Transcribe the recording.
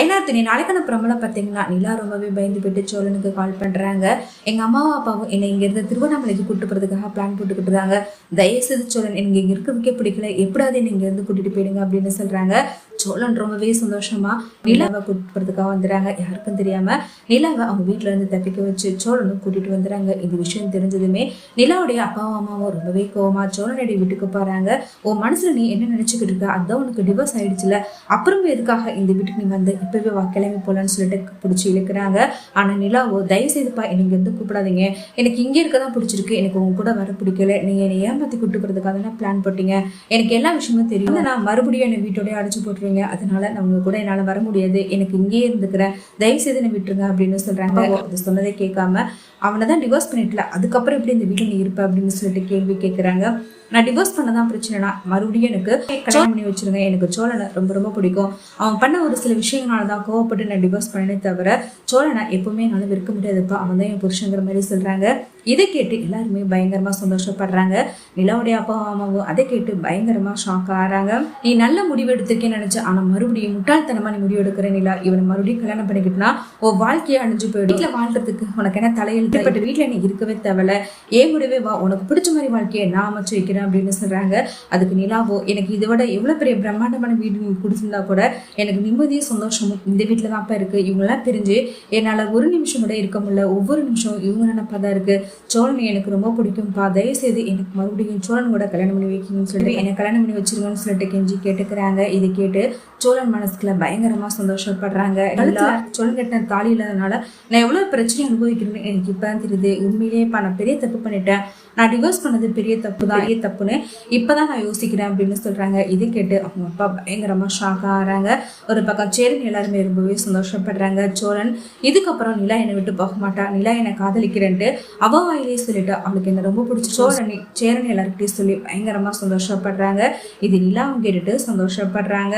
ஐநாத்தினி நாளைக்கான பிரமலை பார்த்தீங்கன்னா நிலா ரொம்பவே பயந்து போயிட்டு சோழனுக்கு கால் பண்றாங்க. எங்க அம்மாவும் அப்பாவும் என்னை இங்க இருந்து திருவண்ணாமலைக்கு கூட்டு போறதுக்காக பிளான் போட்டுக்கிட்டு இருக்காங்க. தயவுசெய்து சோழன் எனக்கு இங்க இருக்கிறதுக்கே பிடிக்கல, எப்படாவது என்ன இங்க இருந்து கூட்டிட்டு போயிடுங்க அப்படின்னு சொல்றாங்க. சோழன் ரொம்பவே சந்தோஷமா நிலாவை கூட்டிட்டு போறதுக்காக வந்துடுறாங்க. யாருக்கும் தெரியாம நிலாவை அவங்க வீட்டுல இருந்து தப்பிக்க வச்சு சோழனும் கூட்டிட்டு வந்துடுறாங்க. இந்த விஷயம் தெரிஞ்சதுமே நிலாவுடைய அப்பாவும் அம்மாவும் ரொம்பவே கோவமா சோழனுடைய வீட்டுக்கு போறாங்க. உன் மனசுல நீ என்ன நினைச்சுக்கிட்டு இருக்க, அதான் உனக்கு டிவோர்ஸ் ஆயிடுச்சுல, அப்புறமே எதுக்காக இந்த வீட்டுக்கு நீ வந்து இப்பவே வா கிளம்பி போலான்னு சொல்லிட்டு பிடிச்சி இழுக்கிறாங்க. ஆனா நிலாவோ தயவு செய்துப்பா எனக்கு எதுவும் கூப்பிடாதீங்க, எனக்கு இங்கே இருக்கதான் பிடிச்சிருக்கு, எனக்கு உங்க கூட வர பிடிக்கல, நீங்க என்னை ஏமாத்தி கூட்டு போறதுக்காக தான் பிளான் போட்டீங்க, எனக்கு எல்லா விஷயமும் தெரியும், நான் மறுபடியும் என்னை வீட்டோடய அடைச்சு போட்டுருவீங்க, அதனால நான் உங்க கூட என்னால வர முடியாது, எனக்கு இங்கேயே இருந்துக்கிறேன், தயவு செய்து என்னை விட்டுருங்க அப்படின்னு சொல்றாங்க. அது சொன்னதை கேட்காம அவனை தான் டிவோர்ஸ் பண்ணிட்டல, அதுக்கப்புறம் எப்படி இந்த வீட்டில் நீ இருப்ப அப்படின்னு சொல்லிட்டு கேள்வி கேட்குறாங்க. நான் டிவோர்ஸ் பண்ணதான் பிரச்சனைனா மறுபடியும் எனக்கு கல்யாணம் பண்ணி வச்சிருங்க, எனக்கு சோழனை ரொம்ப ரொம்ப பிடிக்கும், அவன் பண்ண ஒரு சில விஷயங்களால தான் கோவப்பட்டு நான் டிவோர்ஸ் பண்ணனே தவிர சோழனை எப்பவுமே என்னால் விற்க முடியாதுப்பா, அவன் தான் என் புருஷங்கிற மாதிரி சொல்றாங்க. இதை கேட்டு எல்லாருமே பயங்கரமா சந்தோஷப்படுறாங்க. நிலாவுடைய அப்பா அம்மாவும் அதை கேட்டு பயங்கரமா ஷாக் ஆகிறாங்க. நீ நல்ல முடிவு எடுத்திருக்கேன்னு நினைச்ச, ஆனா மறுபடியும் முட்டாள்தனமா நீ முடிவு எடுக்கிற நிலா, இவனை மறுபடியும் கல்யாணம் பண்ணிக்கிட்டுனா உன் வாழ்க்கையை அழிஞ்சு போயிடும், வீட்டுல வாழ்றதுக்கு உனக்கு என்ன தலையெழுத்து, வீட்டுல நீ இருக்கவே தேவையில்ல, ஏன் கூடவே வா, உனக்கு பிடிச்ச மாதிரி வாழ்க்கையை நான் அமைச்சு வைக்கிறேன் அப்படின்னு சொல்றாங்க. அதுக்கு நிலாவோ எனக்கு இதை விட எவ்வளவு பெரிய பிரம்மாண்டமான வீடு நீ கொடுத்திருந்தா கூட எனக்கு நிம்மதியும் சந்தோஷமும் இந்த வீட்டுல தான் இருக்கு, இவங்கெல்லாம் பிரிஞ்சு என்னால ஒரு நிமிஷம் கூட இருக்க முடியல, ஒவ்வொரு நிமிஷம் இவங்க நினைப்பாதான் இருக்கு, சோழன் எனக்கு ரொம்ப பிடிக்கும்பா, தயவு செய்து எனக்கு மறுபடியும் சோழன் கூட கல்யாணம் பண்ணி வைக்கணும்னு சொல்லிட்டு என்னை கல்யாணம் பண்ணி வச்சிருக்கோன்னு சொல்லிட்டு கெஞ்சி கேட்டுக்கிறாங்க. இதை கேட்டு சோழன் மனசுக்குள்ள பயங்கரமா சந்தோஷப்படுறாங்க. சோழன் கட்டின தாலி இல்லாதனால நான் எவ்வளவு பிரச்சனை அனுபவிக்கிறேன்னு எனக்கு இப்பதான் தெரியுது, உண்மையிலேயே நான் பெரிய தப்பு பண்ணிட்டேன், நான் டிவோர்ஸ் பண்ணது பெரிய தப்பு தான், பெரிய தப்புன்னு இப்பதான் நான் யோசிக்கிறேன் அப்படின்னு சொல்றாங்க. இது கேட்டு அவங்க அப்பா பயங்கரமா ஷாக் ஆகிறாங்க. ஒரு பக்கம் சேரன் எல்லாருமே ரொம்பவே சந்தோஷப்படுறாங்க. சோழன் இதுக்கப்புறம் நிலா என்னை விட்டு போக மாட்டா, நிலா என்னை காதலிக்கிறேன்ட்டு அவ வாயிலே சொல்லிட்டு அவளுக்கு என்ன ரொம்ப பிடிச்சி சேரன் எல்லாருக்கிட்டையும் சொல்லி பயங்கரமா சந்தோஷப்படுறாங்க. இது நிலாவும் கேட்டுட்டு சந்தோஷப்படுறாங்க.